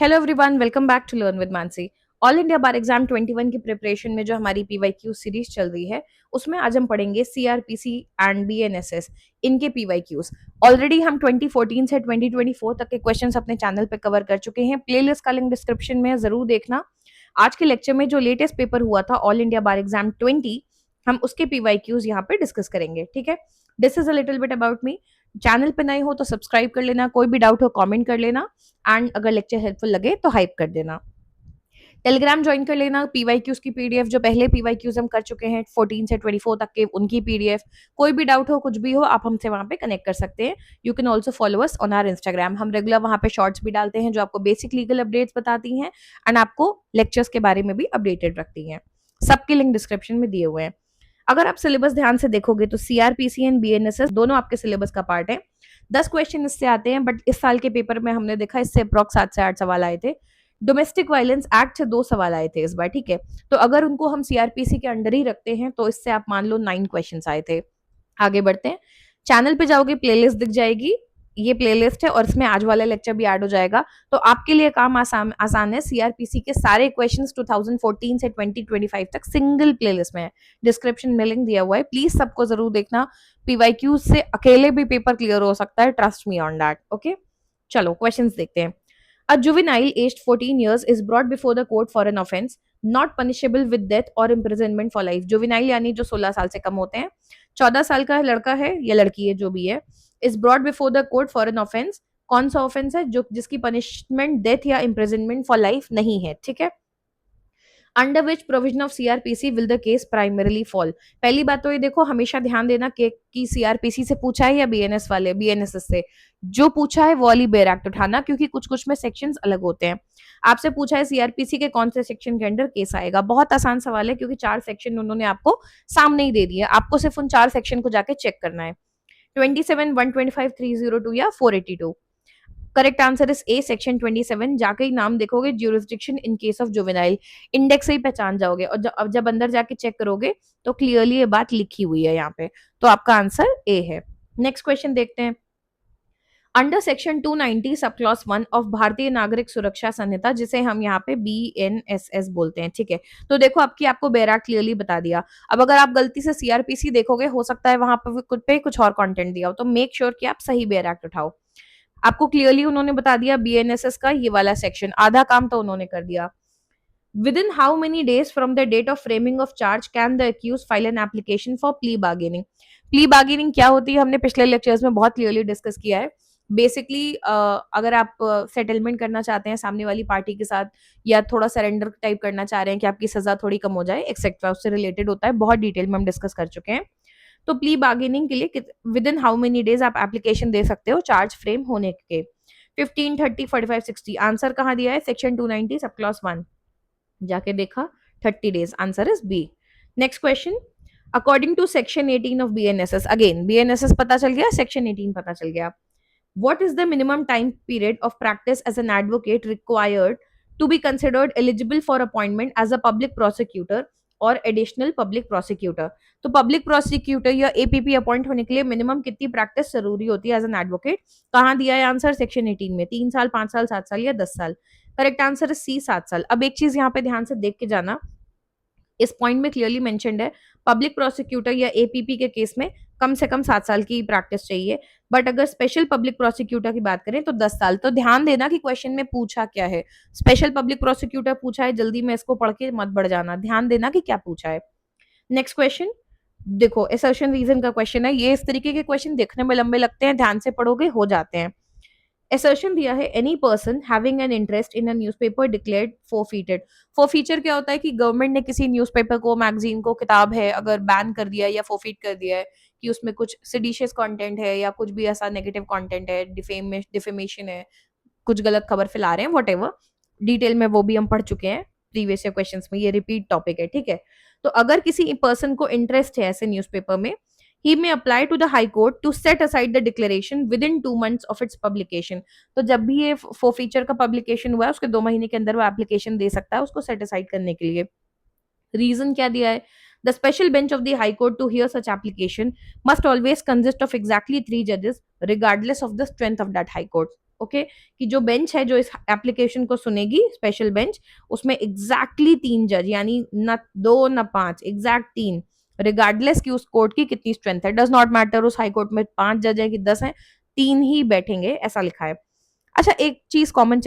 Hello everyone, welcome back to learn with Mansi. All India bar exam 21 की preparation में जो हमारी पीवाईक्यू सीरीज चल रही है, उसमें आज हम पढ़ेंगे सीआरपीसी एंड बीएनएसएस, इनके पीवाईक्यूज। ऑलरेडी हम 2014 से 2024 तक के क्वेश्चंस अपने चैनल पे कवर कर चुके हैं। प्लेलिस्ट का लिंक डिस्क्रिप्शन में है, जरूर देखना। आज के लेक्चर में जो लेटेस्ट पेपर हुआ था ऑल इंडिया बार एग्जाम 20, हम उसके पीवाईक्यूज यहाँ पे डिस्कस करेंगे। ठीक है, this is a little bit about me. Channel पे नए हो तो सब्सक्राइब कर लेना, कोई भी डाउट हो कमेंट कर लेना, एंड अगर लेक्चर हेल्पफुल लगे तो हाइप कर देना। टेलीग्राम ज्वाइन कर लेना। पीवाईक्यूज की पीडीएफ, जो पहले पीवाईक्यूज हम कर चुके हैं 14 से 24 तक के, उनकी पीडीएफ। कोई भी डाउट हो, कुछ भी हो, आप हमसे वहां पे कनेक्ट कर सकते हैं। You can also follow us on our Instagram. हम रेगुलर वहां पे शॉर्ट्स भी डालते हैं जो आपको बेसिक लीगल अपडेट्स बताती हैं एंड आपको लेक्चर्स के बारे में भी अपडेटेड रखती हैं। सबके लिंक डिस्क्रिप्शन में दिए हुए हैं। अगर आप सिलेबस ध्यान से देखोगे तो सीआरपीसी एंड बीएनएसएस दोनों आपके सिलेबस का पार्ट है। 10 क्वेश्चन इससे आते हैं, बट इस साल के पेपर में हमने देखा इससे अप्रॉक्स 7 से 8 सवाल आए थे। डोमेस्टिक वायलेंस एक्ट से 2 सवाल आए थे इस बार। ठीक है, तो अगर उनको हम सीआरपीसी के अंडर ही रखते हैं तो इससे आप मान लो 9 क्वेश्चन आए थे। आगे बढ़ते हैं। चैनल पे जाओगे, प्लेलिस्ट दिख जाएगी, ये प्लेलिस्ट है और इसमें आज वाला लेक्चर भी ऐड हो जाएगा। तो आपके लिए काम आसान है। सीआरपीसी के सारे क्वेश्चंस 2014 से 2025 तक सिंगल प्लेलिस्ट में है। डिस्क्रिप्शन में लिंक दिया हुआ है, प्लीज सबको जरूर देखना। पीवाईक्यू से अकेले भी पेपर क्लियर हो सकता है, trust me on that. Okay, चलो क्वेश्चंस देखते हैं। A juvenile aged 14 years is brought before the court for an offense not punishable with death or imprisonment for life. Juvenile यानी जो 16 साल से कम होते हैं। 14 साल का लड़का है या लड़की है, जो भी है, is brought before the court for an offence. कौन सा ऑफेंस है? जो जिसकी पनिशमेंट डेथ या इम्प्रिजनमेंट फॉर लाइफ नहीं है। ठीक है, under which provision of CrPC will the case primarily fall. पहली बात तो ये देखो, हमेशा ध्यान देना कि सीआरपीसी से पूछा है या बीएनएस वाले बीएनएसएस से। जो पूछा है वो वाली बेयर एक्ट उठाना, क्योंकि कुछ कुछ में सेक्शंस अलग होते हैं। आपसे पूछा है सीआरपीसी के कौन से सेक्शन के अंडर केस आएगा। बहुत आसान सवाल है, क्योंकि 4 सेक्शन उन्होंने आपको सामने ही दे दिए। आपको सिर्फ उन 4 सेक्शन को जाके चेक करना है। 27, 125, 302 या 482। Correct answer is A, section 27। जाके ही नाम देखोगे, jurisdiction in case of juvenile, index से ही पहचान जाओगे। और जब अंदर जाके चेक करोगे तो क्लियरली ये बात लिखी हुई है यहाँ पे। तो आपका आंसर ए है। नेक्स्ट क्वेश्चन देखते हैं। Under section 290 sub clause 1 of भारतीय नागरिक सुरक्षा संहिता, जिसे हम यहाँ पे बीएनएसएस बोलते हैं। ठीक है, तो देखो आपको बैराक क्लियरली बता दिया। अब अगर आप गलती से सीआरपीसी देखोगे, हो सकता है वहां पे कुछ और कंटेंट दिया हो, तो मेक श्योर कि आप सही बैराक उठाओ। आपको क्लियरली उन्होंने बता दिया बीएनएसएस का ये वाला सेक्शन, आधा काम तो उन्होंने कर दिया। Within how many days from the date of framing of charge can the accused file an application for plea bargaining. Plea bargaining क्या होती है, हमने पिछले लेक्चर्स में बहुत क्लियरली डिस्कस किया है। बेसिकली अगर आप सेटलमेंट करना चाहते हैं सामने वाली पार्टी के साथ, या थोड़ा सरेंडर टाइप करना चाह रहे हैं कि आपकी सजा थोड़ी कम हो जाए एक्सेट्रा, उससे रिलेटेड होता है। बहुत डिटेल में हम डिस्कस कर चुके हैं। तो प्ली बार्गेनिंग के लिए with in how many days आप एप्लीकेशन दे सकते हो चार्ज फ्रेम होने के। 15, 30, 45, 60। आंसर कहाँ दिया है? Section 290 sub clause 1। जाके देखा, 30 days. Answer is B. Next question. According to section 18 of BNSS, again BNSS पता चल गया, सेक्शन 18 पता चल गया। What is the minimum time period of practice as an advocate required to be considered eligible for appointment as a public prosecutor और additional public prosecutor? तो public prosecutor या APP appoint होने के लिए मिनिमम कितनी प्रैक्टिस जरूरी होती है एज एन एडवोकेट? कहाँ दिया है आंसर? सेक्शन 18 में। 3 साल, 5 साल, 7 साल या 10 साल? करेक्ट आंसर है सी, 7 साल। अब एक चीज यहाँ पे ध्यान से देख के जाना, इस पॉइंट में क्लियरली मेंशन्ड है पब्लिक प्रोसिक्यूटर या एपीपी के केस में कम से कम 7 साल की प्रैक्टिस चाहिए। बट अगर स्पेशल पब्लिक प्रोसिक्यूटर की बात करें तो 10 साल। तो ध्यान देना कि क्वेश्चन में पूछा क्या है। स्पेशल पब्लिक प्रोसिक्यूटर पूछा है, जल्दी में इसको पढ़ के मत बढ़ जाना, ध्यान देना कि क्या पूछा है। नेक्स्ट क्वेश्चन देखो, असर्शन रीजन का क्वेश्चन है। ये इस तरीके के क्वेश्चन देखने में लंबे लगते हैं, ध्यान से पढ़ोगे हो जाते हैं। असर्शन दिया है, any person having an interest in a newspaper declared forfeited. Forfeiture क्या होता है कि गवर्नमेंट ने किसी न्यूज़पेपर को, मैगजीन को, किताब है, अगर बैन कर दिया है या फोरफीट कर दिया है कि उसमें कुछ सिडिशियस कंटेंट है या कुछ भी ऐसा नेगेटिव कंटेंट है, डिफेमेशन है, कुछ गलत खबर फैला रहे हैं, व्हाटएवर, डिटेल में वो भी हम पढ़ चुके हैं प्रीवियस ईयर क्वेश्चंस में, ये रिपीट टॉपिक है। ठीक है, तो अगर किसी पर्सन को इंटरेस्ट है ऐसे न्यूज़पेपर में, he may apply to the high court to set aside the declaration within 2 months of its publication। तो जब भी ये फोरफीचर का पब्लिकेशन हुआ है उसके 2 महीने के अंदर वो एप्लीकेशन दे सकता है उसको सेट असाइड करने के लिए। रीजन क्या दिया है? The special bench of the High Court to hear such application must always consist of exactly 3 judges regardless of the strength of that High Court। Okay, कि जो बेंच है जो इस एप्लीकेशन को सुनेगी, स्पेशल बेंच, उसमें एग्जैक्टली 3 जज, यानी न 2 न 5, एग्जैक्ट 3, रिगार्डलेस कि उस कोर्ट की कितनी स्ट्रेंथ है, डज नॉट मैटर उस हाई कोर्ट में 5 जज है कि 10 है, 3 ही बैठेंगे, ऐसा लिखा है। अच्छा, एक चीज कॉमन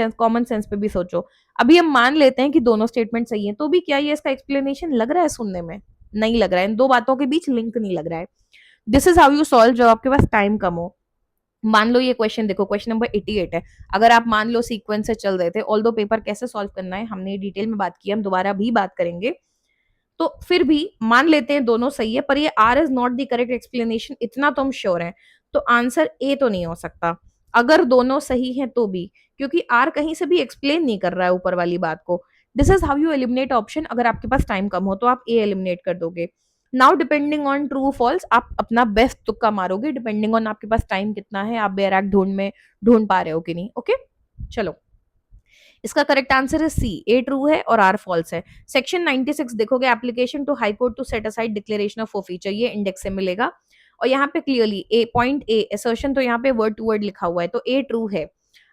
सेंस पे भी सोचो, अभी हम मान लेते हैं कि दोनों स्टेटमेंट सही है, तो भी क्या ये इसका एक्सप्लेनेशन लग रहा है सुनने में? नहीं लग रहा है, इन दो बातों के बीच लिंक नहीं लग रहा है। This is how you solve जब आपके पास टाइम कम हो। मान लो ये क्वेश्चन देखो, क्वेश्चन नंबर 88 है, अगर आप मान लो सीक्वेंस से चल रहे थे, ऑल दो पेपर कैसे सॉल्व करना है हमने डिटेल में बात की, हम दोबारा भी बात करेंगे, तो फिर भी मान लेते हैं दोनों सही है, पर ये R is not the correct explanation, इतना तो हम श्योर हैं, तो आंसर ए तो नहीं हो सकता, अगर दोनों सही हैं तो भी, क्योंकि आर कहीं से भी एक्सप्लेन नहीं कर रहा है ऊपर वाली बात को। This is how you eliminate option, अगर आपके पास टाइम कम हो तो आप ए एलिमिनेट कर दोगे। Now depending on true false आप अपना बेस्ट तुक्का मारोगे, डिपेंडिंग ऑन आपके पास टाइम कितना है, आप बैराक ढूंढ पा रहे हो कि नहीं। ओके, चलो, इसका करेक्ट आंसर है सी, ए ट्रू है और आर फॉल्स है। सेक्शन 96 देखोगे, application to high court to set aside declaration of forfeiture, ये इंडेक्स से मिलेगा, और यहाँ पे clearly a point a assertion, तो यहाँ पे वर्ड टू वर्ड लिखा हुआ है, तो ए ट्रू है।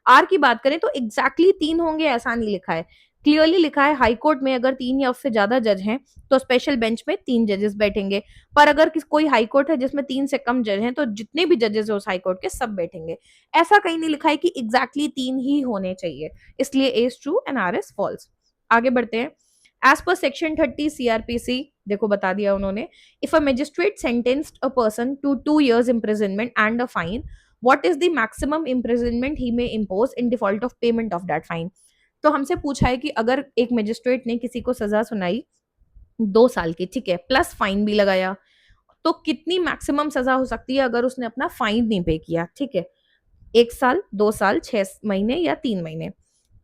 आर की बात करें तो एग्जैक्टली 3 होंगे ऐसा नहीं लिखा है, क्लियरली लिखा है हाई कोर्ट में अगर 3 या उससे ज्यादा जज हैं तो स्पेशल बेंच में 3 जजेस बैठेंगे, पर अगर कोई हाई कोर्ट है जिसमें 3 से कम जज हैं तो जितने भी जजेस है उस हाई कोर्ट के सब बैठेंगे। ऐसा कहीं नहीं लिखा है कि एग्जैक्टली 3 ही होने चाहिए, इसलिए A is true and R is false. आगे बढ़ते हैं। एज पर सेक्शन 30 सीआरपीसी, देखो बता दिया उन्होंने, if a magistrate sentenced a person to 2 years imprisonment and a fine, what is the maximum imprisonment he may impose in default of payment of that fine? तो हमसे पूछा है कि अगर एक मजिस्ट्रेट ने किसी को सजा सुनाई 2 साल की, ठीक है, प्लस फाइन भी लगाया, तो कितनी मैक्सिमम सजा हो सकती है अगर उसने अपना फाइन नहीं पे किया, ठीक है, 1 साल, 2 साल, 6 महीने या 3 महीने।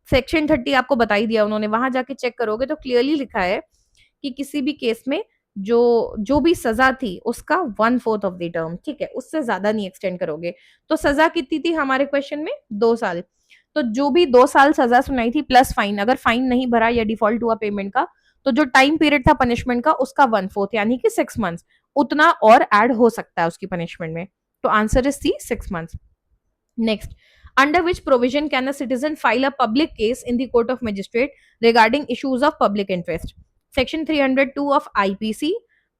सेक्शन 30 आपको बता ही दिया उन्होंने, वहां जाके चेक करोगे तो क्लियरली लिखा है कि किसी भी केस में जो जो भी सजा थी उसका 1/4 ऑफ द टर्म, ठीक है, उससे ज्यादा नहीं एक्सटेंड करोगे। तो सजा कितनी थी हमारे क्वेश्चन में? 2 साल। तो जो भी 2 साल सजा सुनाई थी प्लस फाइन, अगर फाइन नहीं भरा या डिफॉल्ट हुआ पेमेंट का, तो जो टाइम पीरियड था पनिशमेंट का उसका 1/4 यानी कि 6 मंथ्स, उतना और ऐड हो सकता है उसकी पनिशमेंट में। तो answer is C, 6 months. Next, under which provision can a citizen file a public case in the court of magistrate regarding issues of public interest? Section 302 of IPC,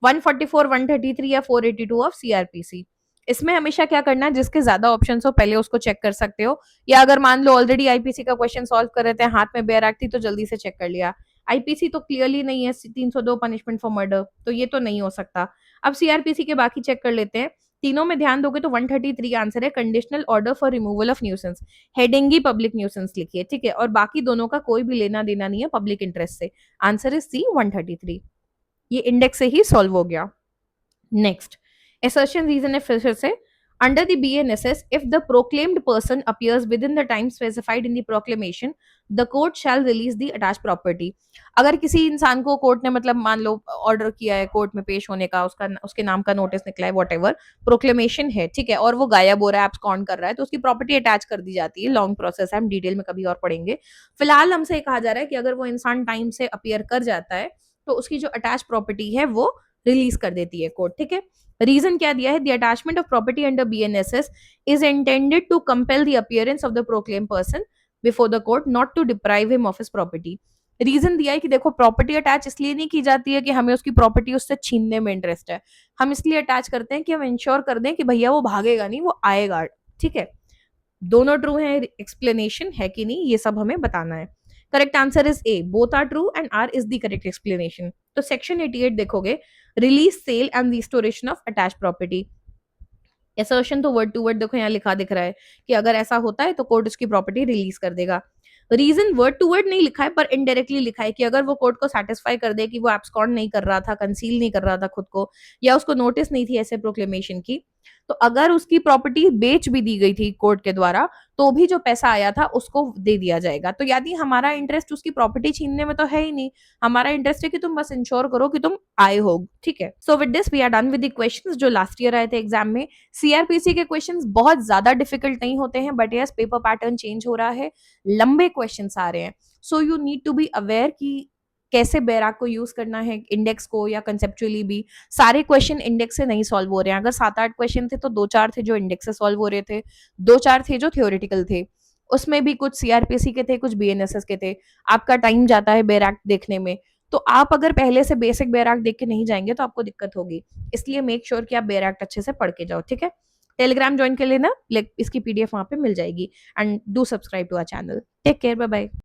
144, 133 या 482 of CRPC। इसमें हमेशा क्या करना है, जिसके ज्यादा ऑप्शंस हो पहले उसको चेक कर सकते हो, या अगर मान लो ऑलरेडी आईपीसी का क्वेश्चन सॉल्व कर रहे थे, हाथ में बेयर एक्ट थी तो जल्दी से चेक कर लिया, आईपीसी तो क्लियरली नहीं है, 302 पनिशमेंट फॉर मर्डर, तो ये तो नहीं हो सकता। अब सीआरपीसी के बाकी चेक कर लेते हैं। तीनों में ध्यान दोगे तो 133 आंसर है, conditional order for removal of nuisance, heading he public nuisance लिखी है, ठीक है, और बाकी दोनों का कोई भी लेना देना नहीं है पब्लिक इंटरेस्ट से। Answer is C, 133। ये इंडेक्स से ही सॉल्व हो गया। नेक्स्ट, assertion रीजन है फिर से, under the BNSS, if the proclaimed person appears within the time specified in the proclamation, the court shall release the attached property। अगर किसी इंसान को कोर्ट ने मतलब मान लो ऑर्डर किया है कोर्ट में पेश होने का, उसका उसके नाम का नोटिस निकला है, वॉट एवर प्रोक्लेमेशन है, ठीक है, और वो गायब हो रहा है, एब्सकॉन्ड कर रहा है, तो उसकी प्रॉपर्टी अटैच कर दी जाती है। लॉन्ग प्रोसेस है, हम डिटेल में कभी और पढ़ेंगे। फिलहाल हमसे कहा जा रहा है कि अगर वो इंसान टाइम से अपीयर कर जाता है तो उसकी जो अटैच प्रॉपर्टी है वो रिलीज कर देती है कोर्ट, ठीक है। रीजन क्या दिया है, the attachment of property under BNSS is intended to compel the appearance of the proclaim person before the court, not to deprive him of his property. Reason दिया है कि देखो प्रॉपर्टी अटैच इसलिए नहीं की जाती है कि हमें उसकी प्रॉपर्टी उससे छीनने में इंटरेस्ट है, हम इसलिए अटैच करते हैं कि हम इंश्योर कर दें कि भैया वो भागेगा नहीं, वो आएगा, ठीक है। दोनों ट्रू है, एक्सप्लेनेशन है कि नहीं ये सब हमें बताना है। Correct answer is A, both are true and R is the correct explanation. तो सेक्शन 88 देखोगे, release, sale and restoration of attach property. Assertion तो वर्ड टू वर्ड देखो यहाँ लिखा दिख रहा है कि अगर ऐसा होता है तो कोर्ट उसकी प्रॉपर्टी रिलीज कर देगा। रीजन वर्ड टू वर्ड नहीं लिखा है पर इनडायरेक्टली लिखा है कि अगर वो कोर्ट को सेटिस्फाई कर दे कि वो एब्सकॉन्ड नहीं कर रहा था, कंसील नहीं कर रहा था खुद को, या उसको नोटिस नहीं थी ऐसे प्रोक्लेमेशन की, तो अगर उसकी प्रॉपर्टी बेच भी दी गई थी कोर्ट के द्वारा तो भी जो पैसा आया था उसको दे दिया जाएगा। तो यदि हमारा इंटरेस्ट उसकी प्रॉपर्टी छीनने में तो है ही नहीं, हमारा इंटरेस्ट है कि तुम बस इंश्योर करो कि तुम आए हो, ठीक है। So with this we are done with the questions जो लास्ट ईयर आए थे एग्जाम में। सीआरपीसी के क्वेश्चंस बहुत ज्यादा डिफिकल्ट नहीं होते हैं, but yes paper pattern change हो रहा है, लंबे क्वेश्चंस आ रहे हैं, so you need to be aware कि कैसे बैराक को यूज करना है, इंडेक्स को, या कंसेप्चुअली भी। सारे क्वेश्चन इंडेक्स से नहीं सॉल्व हो रहे हैं, अगर 7-8 क्वेश्चन थे तो 2-4 थे जो इंडेक्स से सॉल्व हो रहे थे, 2-4 थे जो थ्योरेटिकल थे। उसमें भी कुछ सीआरपीसी के थे, कुछ बीएनएसएस के थे। आपका टाइम जाता है बेयर एक्ट देखने में, तो आप अगर पहले से बेसिक बेयर एक्ट देख के नहीं जाएंगे तो आपको दिक्कत होगी। इसलिए मेक श्योर कि आप बेयर एक्ट अच्छे से पढ़ के जाओ, ठीक है। टेलीग्राम ज्वाइन कर लेना, इसकी पीडीएफ वहां पे मिल जाएगी। And do subscribe to our channel. Take care, bye bye.